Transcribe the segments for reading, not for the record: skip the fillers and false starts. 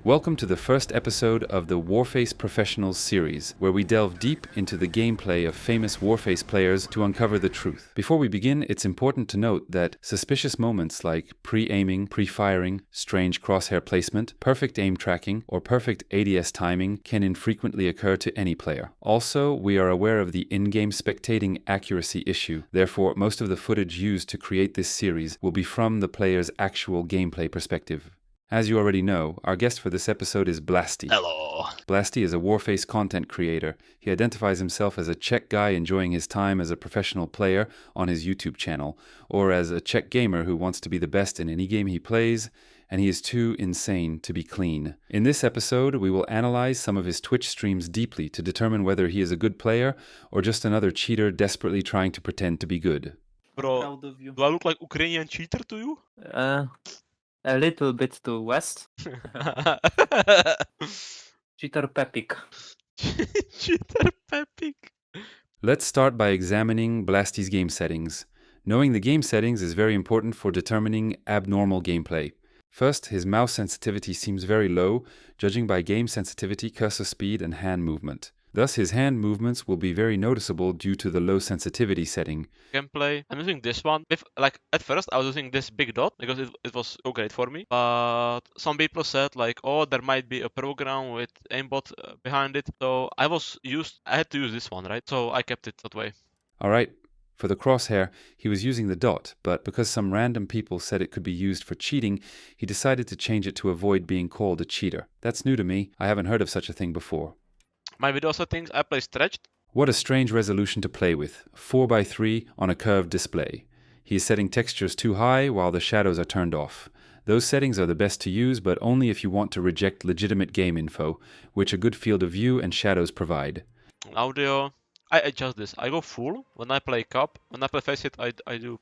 Welcome to the first episode of the Warface Professionals series, where we delve deep into the gameplay of famous Warface players to uncover the truth. Before we begin, it's important to note that suspicious moments like pre-aiming, pre-firing, strange crosshair placement, perfect aim tracking, or perfect ADS timing can infrequently occur to any player. Also, we are aware of the in-game spectating accuracy issue. Therefore, most of the footage used to create this series will be from the player's actual gameplay perspective. As you already know, our guest for this episode is Blasti. Hello. Blasti is a Warface content creator. He identifies himself as a Czech guy enjoying his time as a professional player on his YouTube channel, or as a Czech gamer who wants to be the best in any game he plays, and he is too insane to be clean. In this episode, we will analyze some of his Twitch streams deeply to determine whether he is a good player or just another cheater desperately trying to pretend to be good. Bro, Proud of you. do I look like Ukrainian cheater to you? A little bit to west. Cheater Pepik. Cheater Pepik. Let's start by examining Blasti's game settings. Knowing the game settings is very important for determining abnormal gameplay. First, his mouse sensitivity seems very low, judging by game sensitivity, cursor speed, and hand movement. Thus, his hand movements will be very noticeable due to the low sensitivity setting. Gameplay. I'm using this one. At first I was using this big dot because it was so great for me. But some people said oh, there might be a program with aimbot behind it. So I had to use this one, right? So I kept it that way. Alright, for the crosshair, he was using the dot, but because some random people said it could be used for cheating, he decided to change it to avoid being called a cheater. That's new to me. I haven't heard of such a thing before. My video settings, I play stretched. What a strange resolution to play with. 4:3 on a curved display. He is setting textures too high while the shadows are turned off. Those settings are the best to use, but only if you want to reject legitimate game info, which a good field of view and shadows provide. Audio, I adjust this. I go full when I play cup. When I play face it, I do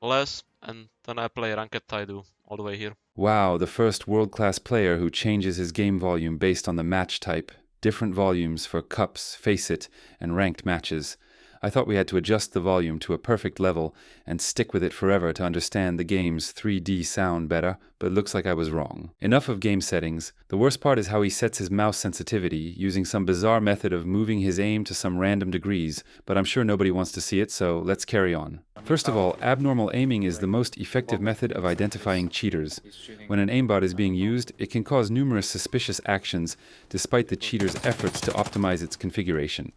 less, and then I play ranked, I do all the way here. Wow, the first world-class player who changes his game volume based on the match type. Different volumes for cups, face it, and ranked matches. I thought we had to adjust the volume to a perfect level and stick with it forever to understand the game's 3D sound better, but it looks like I was wrong. Enough of game settings. The worst part is how he sets his mouse sensitivity, using some bizarre method of moving his aim to some random degrees, but I'm sure nobody wants to see it, so let's carry on. First of all, abnormal aiming is the most effective method of identifying cheaters. When an aimbot is being used, it can cause numerous suspicious actions, despite the cheater's efforts to optimize its configuration.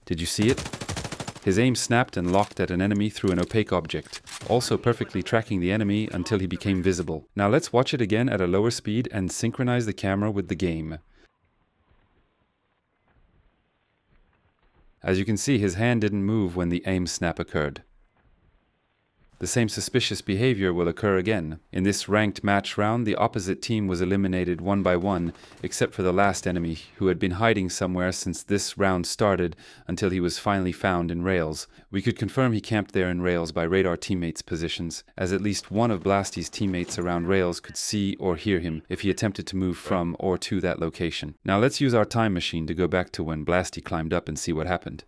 Did you see it? His aim snapped and locked at an enemy through an opaque object, also perfectly tracking the enemy until he became visible. Now let's watch it again at a lower speed and synchronize the camera with the game. As you can see, his hand didn't move when the aim snap occurred. The same suspicious behavior will occur again. In this ranked match round, the opposite team was eliminated one by one, except for the last enemy, who had been hiding somewhere since this round started until he was finally found in rails. We could confirm he camped there in rails by radar teammates' positions, as at least one of Blasti's teammates around rails could see or hear him if he attempted to move from or to that location. Now let's use our time machine to go back to when Blasti climbed up and see what happened.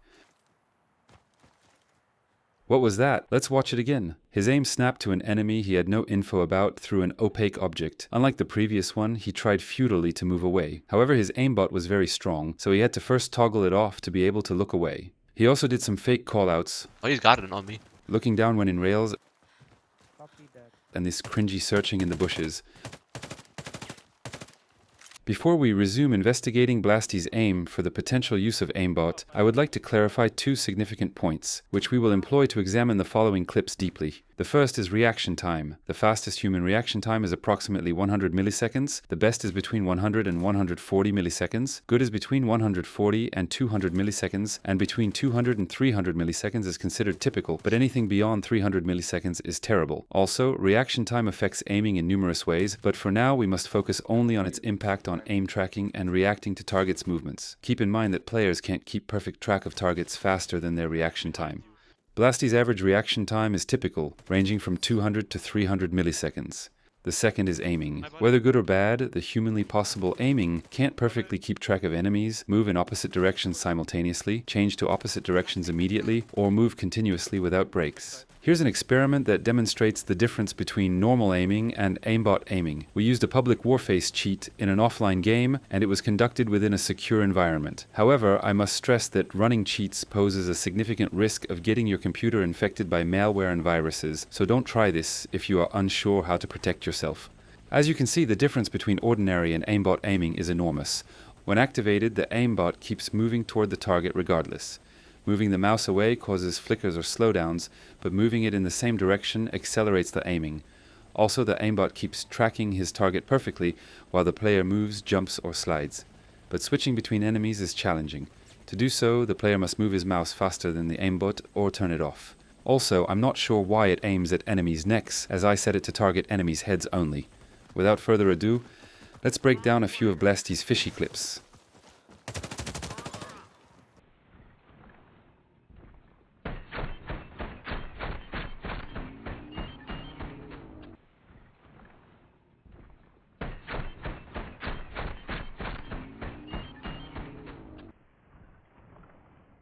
What was that? Let's watch it again. His aim snapped to an enemy he had no info about through an opaque object. Unlike the previous one, he tried futilely to move away. However, his aimbot was very strong, so he had to first toggle it off to be able to look away. He also did some fake callouts, Oh, he's got it on me. looking down when in rails, and this cringy searching in the bushes. Before we resume investigating Blasti's aim for the potential use of aimbot, I would like to clarify two significant points, which we will employ to examine the following clips deeply. The first is reaction time. The fastest human reaction time is approximately 100 milliseconds. The best is between 100 and 140 milliseconds. Good is between 140 and 200 milliseconds, and between 200 and 300 milliseconds is considered typical, but anything beyond 300 milliseconds is terrible. Also, reaction time affects aiming in numerous ways, but for now we must focus only on its impact on aim tracking and reacting to targets' movements. Keep in mind that players can't keep perfect track of targets faster than their reaction time. Blasti's average reaction time is typical, ranging from 200 to 300 milliseconds. The second is aiming. Whether good or bad, the humanly possible aiming can't perfectly keep track of enemies, move in opposite directions simultaneously, change to opposite directions immediately, or move continuously without breaks. Here's an experiment that demonstrates the difference between normal aiming and aimbot aiming. We used a public Warface cheat in an offline game, and it was conducted within a secure environment. However, I must stress that running cheats poses a significant risk of getting your computer infected by malware and viruses, so don't try this if you are unsure how to protect yourself. As you can see, the difference between ordinary and aimbot aiming is enormous. When activated, the aimbot keeps moving toward the target regardless. Moving the mouse away causes flickers or slowdowns, but moving it in the same direction accelerates the aiming. Also, the aimbot keeps tracking his target perfectly while the player moves, jumps, or slides. But switching between enemies is challenging. To do so, the player must move his mouse faster than the aimbot or turn it off. Also, I'm not sure why it aims at enemies' necks, as I set it to target enemies' heads only. Without further ado, let's break down a few of Blasti3's fishy clips.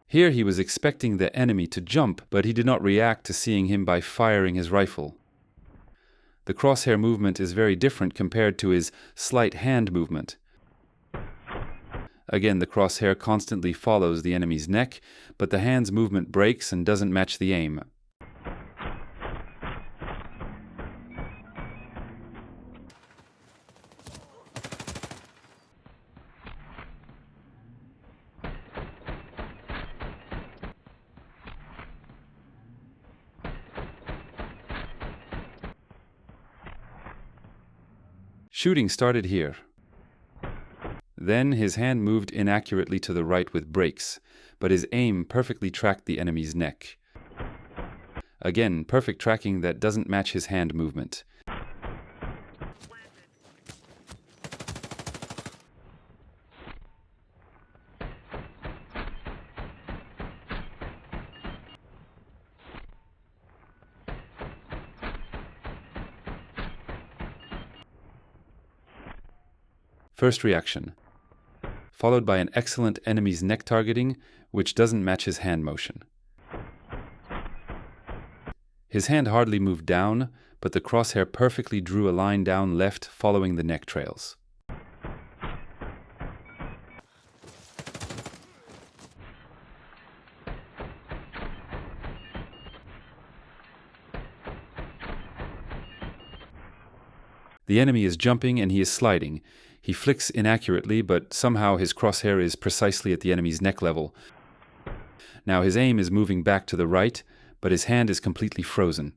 Here he was expecting the enemy to jump, but he did not react to seeing him by firing his rifle. The crosshair movement is very different compared to his slight hand movement. Again, the crosshair constantly follows the enemy's neck, but the hand's movement breaks and doesn't match the aim. Shooting started here. Then his hand moved inaccurately to the right with breaks, but his aim perfectly tracked the enemy's neck. Again, perfect tracking that doesn't match his hand movement. First reaction, followed by an excellent enemy's neck targeting, which doesn't match his hand motion. His hand hardly moved down, but the crosshair perfectly drew a line down left following the neck trails. The enemy is jumping and he is sliding. He flicks inaccurately, but somehow his crosshair is precisely at the enemy's neck level. Now his aim is moving back to the right, but his hand is completely frozen.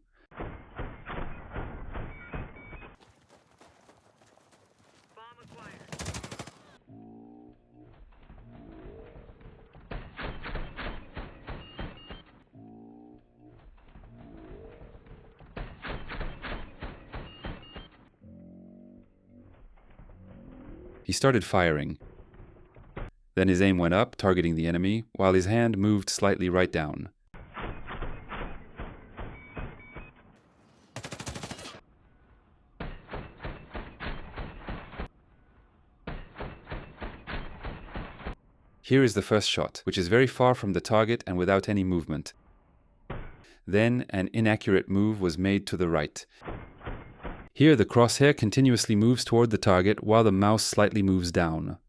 He started firing. Then his aim went up, targeting the enemy, while his hand moved slightly right down. Here is the first shot, which is very far from the target and without any movement. Then an inaccurate move was made to the right. Here the crosshair continuously moves toward the target while the mouse slightly moves down.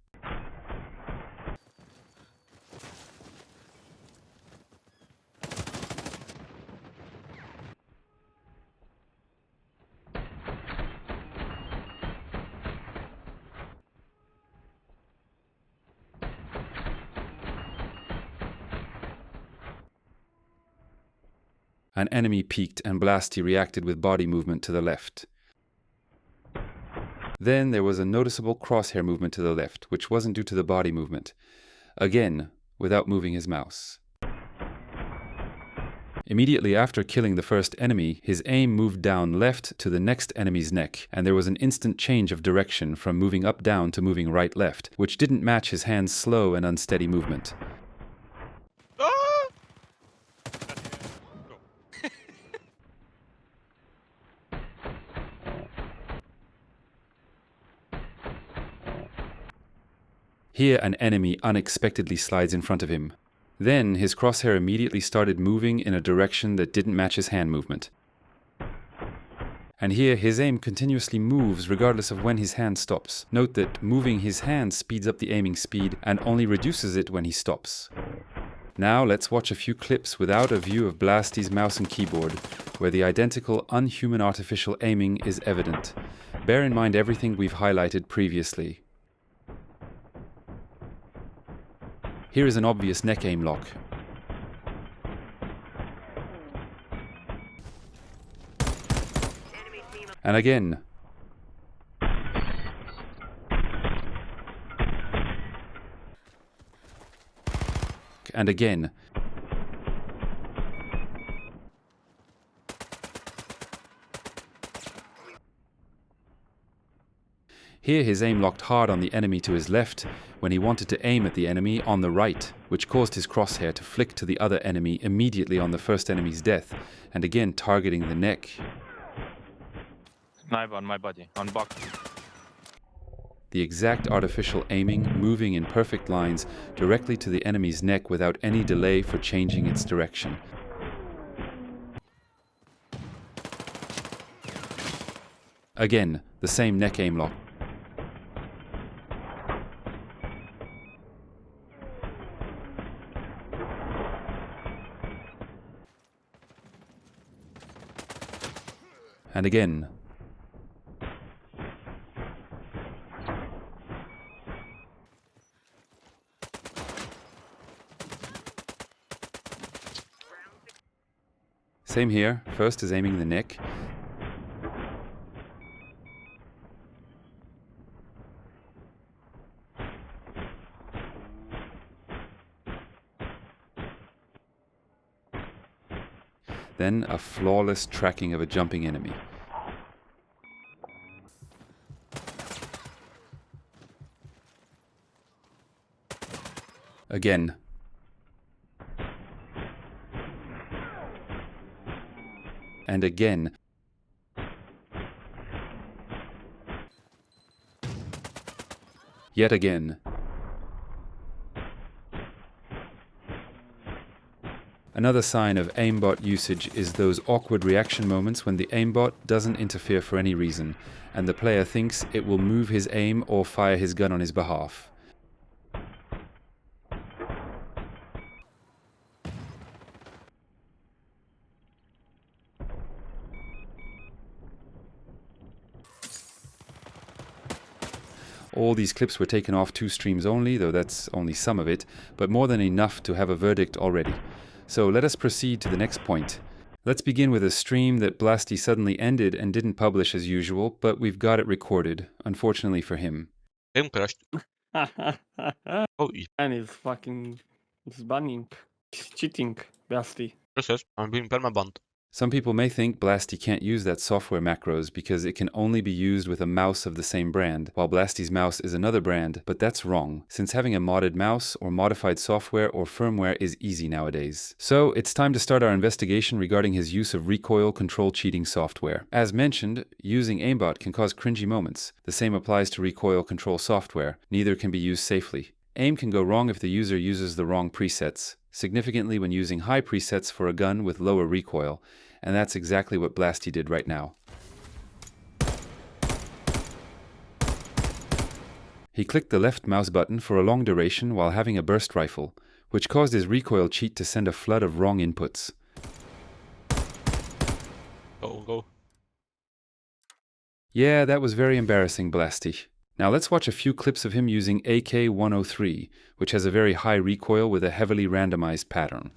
An enemy peeked and Blasti reacted with body movement to the left. Then there was a noticeable crosshair movement to the left, which wasn't due to the body movement. Again, without moving his mouse. Immediately after killing the first enemy, his aim moved down left to the next enemy's neck, and there was an instant change of direction from moving up-down to moving right-left, which didn't match his hand's slow and unsteady movement. Here an enemy unexpectedly slides in front of him. Then his crosshair immediately started moving in a direction that didn't match his hand movement. And here his aim continuously moves regardless of when his hand stops. Note that moving his hand speeds up the aiming speed and only reduces it when he stops. Now let's watch a few clips without a view of Blasti3's mouse and keyboard, where the identical unhuman artificial aiming is evident. Bear in mind everything we've highlighted previously. Here is an obvious neck aim lock. And again. And again. Here his aim locked hard on the enemy to his left when he wanted to aim at the enemy on the right, which caused his crosshair to flick to the other enemy immediately on the first enemy's death, and again targeting the neck. Knife on my body, on box. The exact artificial aiming, moving in perfect lines directly to the enemy's neck without any delay for changing its direction. Again, the same neck aim lock. And again. Same here. First is aiming the neck. Then a flawless tracking of a jumping enemy. Again. And again. Yet again. Another sign of aimbot usage is those awkward reaction moments when the aimbot doesn't interfere for any reason, and the player thinks it will move his aim or fire his gun on his behalf. All these clips were taken off 2 streams only, though that's only some of it, but more than enough to have a verdict already. So let us proceed to the next point. Let's begin with a stream that Blasti suddenly ended and didn't publish as usual, but we've got it recorded, unfortunately for him. Game crashed. Oh, And he's fucking banning. Cheating, Blasti. yes, I'm being permabanned. Some people may think Blasti can't use that software macros because it can only be used with a mouse of the same brand, while Blasti3's mouse is another brand, but that's wrong, since having a modded mouse or modified software or firmware is easy nowadays. So it's time to start our investigation regarding his use of recoil control cheating software. As mentioned, using aimbot can cause cringy moments. The same applies to recoil control software. Neither can be used safely. Aim can go wrong if the user uses the wrong presets, significantly when using high presets for a gun with lower recoil, and that's exactly what Blasti did right now. He clicked the left mouse button for a long duration while having a burst rifle, which caused his recoil cheat to send a flood of wrong inputs. Go. Yeah, that was very embarrassing, Blasti. Now let's watch a few clips of him using AK-103, which has a very high recoil with a heavily randomized pattern.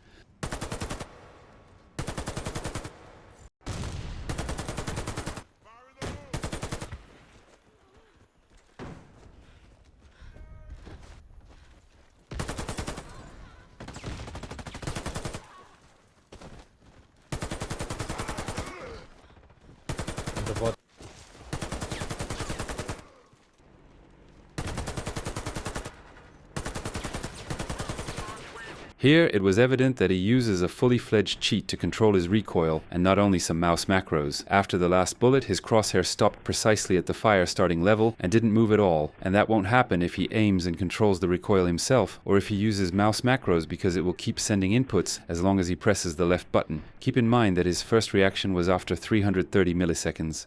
Here, it was evident that he uses a fully fledged cheat to control his recoil, and not only some mouse macros. After the last bullet, his crosshair stopped precisely at the fire starting level and didn't move at all, and that won't happen if he aims and controls the recoil himself, or if he uses mouse macros because it will keep sending inputs as long as he presses the left button. Keep in mind that his first reaction was after 330 milliseconds.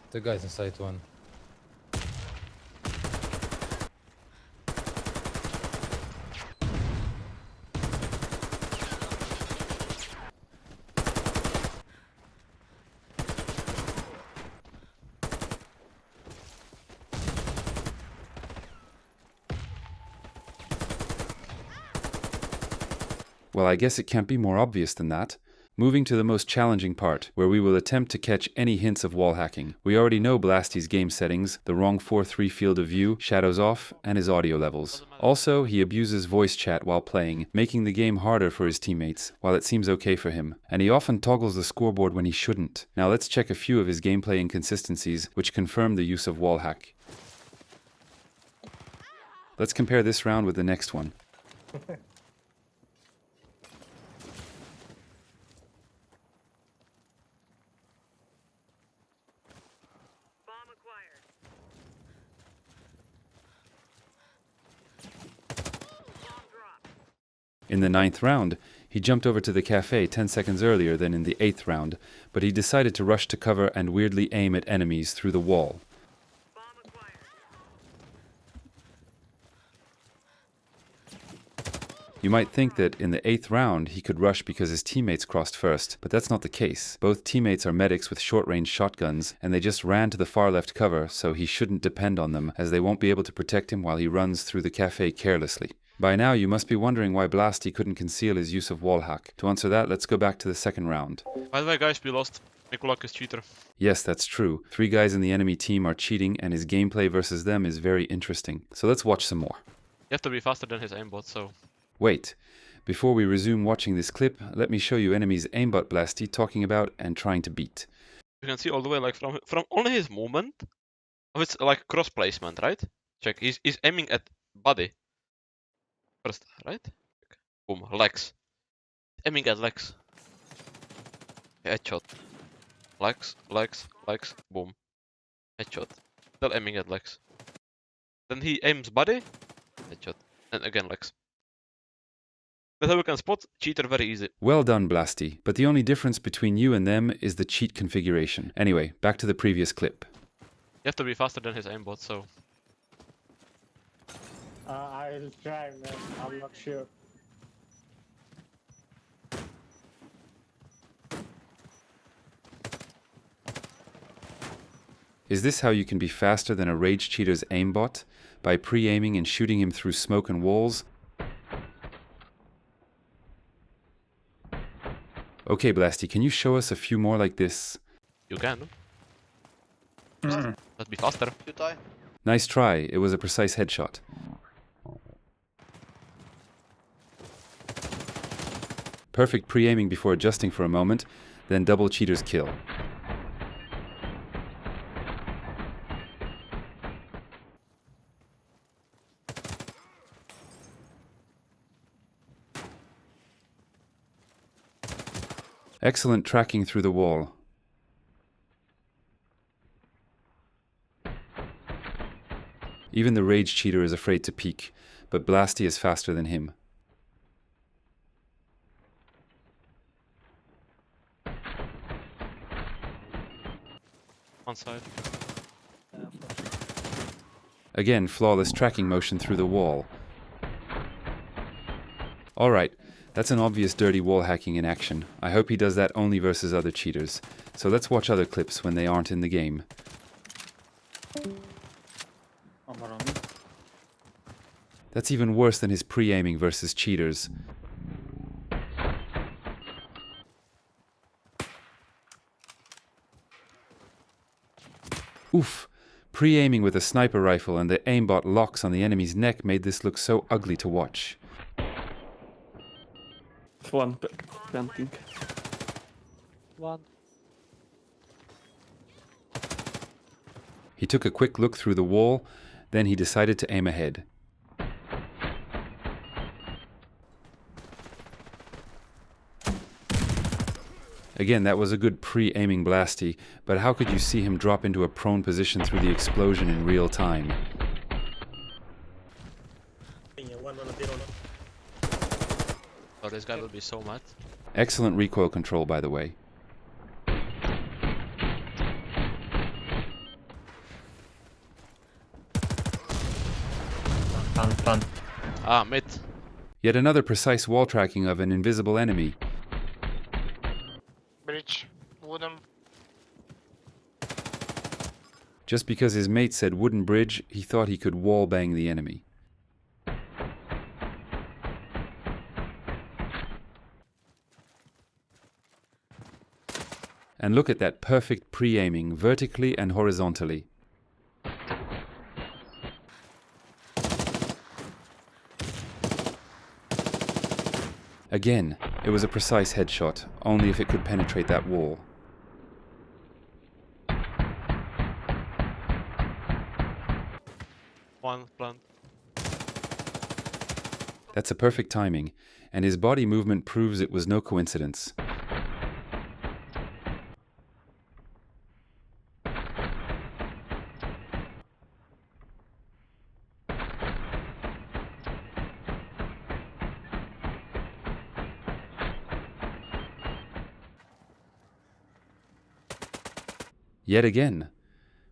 The guy's inside one. Well, I guess it can't be more obvious than that. Moving to the most challenging part, where we will attempt to catch any hints of wall hacking. We already know Blasti3's game settings, the wrong 4:3 field of view, shadows off, and his audio levels. Also, he abuses voice chat while playing, making the game harder for his teammates, while it seems okay for him. And he often toggles the scoreboard when he shouldn't. Now let's check a few of his gameplay inconsistencies, which confirm the use of wall hack. Let's compare this round with the next one. In the 9th round, he jumped over to the cafe 10 seconds earlier than in the 8th round, but he decided to rush to cover and weirdly aim at enemies through the wall. You might think that in the 8th round he could rush because his teammates crossed first, but that's not the case. Both teammates are medics with short-range shotguns, and they just ran to the far left cover, so he shouldn't depend on them, as they won't be able to protect him while he runs through the cafe carelessly. By now you must be wondering why Blasti couldn't conceal his use of wall hack. To answer that, let's go back to the 2nd round. By the way, guys, we lost. Mikulak is cheater. Yes, that's true. 3 guys in the enemy team are cheating, and his gameplay versus them is very interesting. So let's watch some more. You have to be faster than his aimbot, so... Wait. Before we resume watching this clip, let me show you enemy's aimbot Blasti talking about and trying to beat. You can see all the way, like, from only his movement of its, like, cross placement, right? Check, he's aiming at body. First, right? Boom, legs. Aiming at legs. Headshot. Legs, legs, legs, boom. Headshot. Still aiming at legs. Then he aims body, headshot. And again legs. That's how we can spot cheater very easy. Well done, Blasti, but the only difference between you and them is the cheat configuration. Anyway, back to the previous clip. You have to be faster than his aimbot, so... I'll try, man. I'm not sure. Is this how you can be faster than a rage cheater's aimbot? By pre-aiming and shooting him through smoke and walls? Okay, Blasti, can you show us a few more like this? You can. Let's be faster. You die. Nice try, it was a precise headshot. Perfect pre-aiming before adjusting for a moment, then double cheater's kill. Excellent tracking through the wall. Even the rage cheater is afraid to peek, but Blasti is faster than him. One side. Again, flawless tracking motion through the wall. Alright, that's an obvious dirty wall hacking in action. I hope he does that only versus other cheaters. So let's watch other clips when they aren't in the game. That's even worse than his pre-aiming versus cheaters. Oof! Pre-aiming with a sniper rifle and the aimbot locks on the enemy's neck made this look so ugly to watch. One planting. One. He took a quick look through the wall Then he decided to aim ahead. Again, that was a good pre-aiming Blasti, but how could you see him drop into a prone position through the explosion in real time? Oh, this guy will be so mad. Excellent recoil control, by the way. Run. Ah, mid. Yet another precise wall tracking of an invisible enemy. Bridge. Wooden. Just because his mate said wooden bridge, he thought he could wall bang the enemy. And look at that perfect pre-aiming, vertically and horizontally. Again, it was a precise headshot, only if it could penetrate that wall. One plant. That's a perfect timing, and his body movement proves it was no coincidence. Yet again,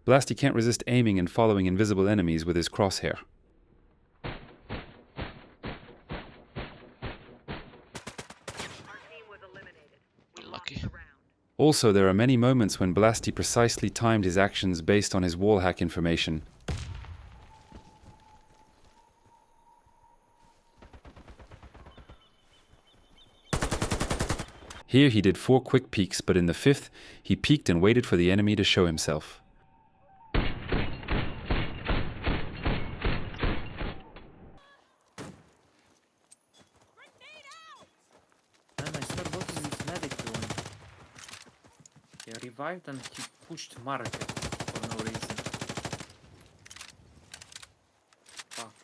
Blasti can't resist aiming and following invisible enemies with his crosshair. Lucky. Also, there are many moments when Blasti precisely timed his actions based on his wallhack information. Here he did 4 quick peeks, but in the 5th, he peeked and waited for the enemy to show himself. Man, I swear, what is this medic doing? He revived and he pushed market for no reason. Fuck.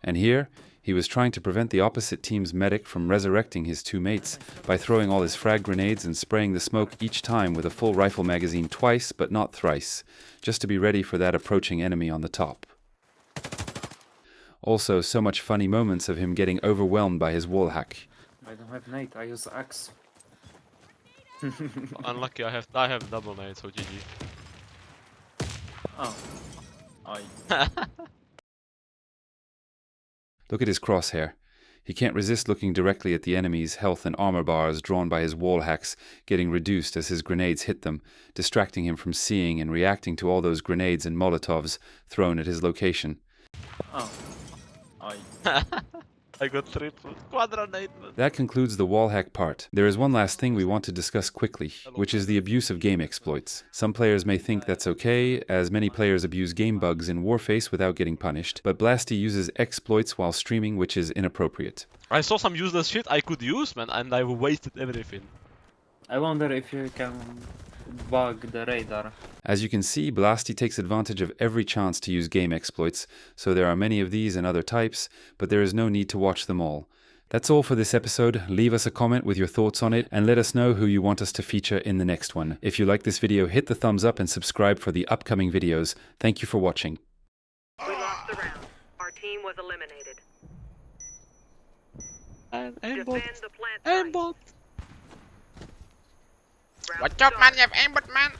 And here, he was trying to prevent the opposite team's medic from resurrecting his 2 mates by throwing all his frag grenades and spraying the smoke each time with a full rifle magazine twice but not thrice, just to be ready for that approaching enemy on the top. Also, so much funny moments of him getting overwhelmed by his wallhack. I don't have nade, I use axe. Unlucky, I have double nade, so GG. Oh. Look at his crosshair. He can't resist looking directly at the enemy's health and armor bars drawn by his wall hacks, getting reduced as his grenades hit them, distracting him from seeing and reacting to all those grenades and molotovs thrown at his location. Oh. I got triple quadranate. That concludes the wallhack part. There is one last thing we want to discuss quickly, which is the abuse of game exploits. Some players may think that's okay, as many players abuse game bugs in Warface without getting punished, but Blasti uses exploits while streaming, which is inappropriate. I saw some useless shit I could use, man, and I wasted everything. I wonder if you can bug the radar. As you can see, Blasti takes advantage of every chance to use game exploits, so there are many of these and other types, but there is no need to watch them all. That's all for this episode. Leave us a comment with your thoughts on it, and let us know who you want us to feature in the next one. If you like this video, hit the thumbs up and subscribe for the upcoming videos. Thank you for watching. We lost the round. Our team was eliminated. And Defend aimbot. the plant site. Aimbot. Round What's up, start. man? You have aimbot, man.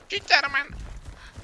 Cheater, man.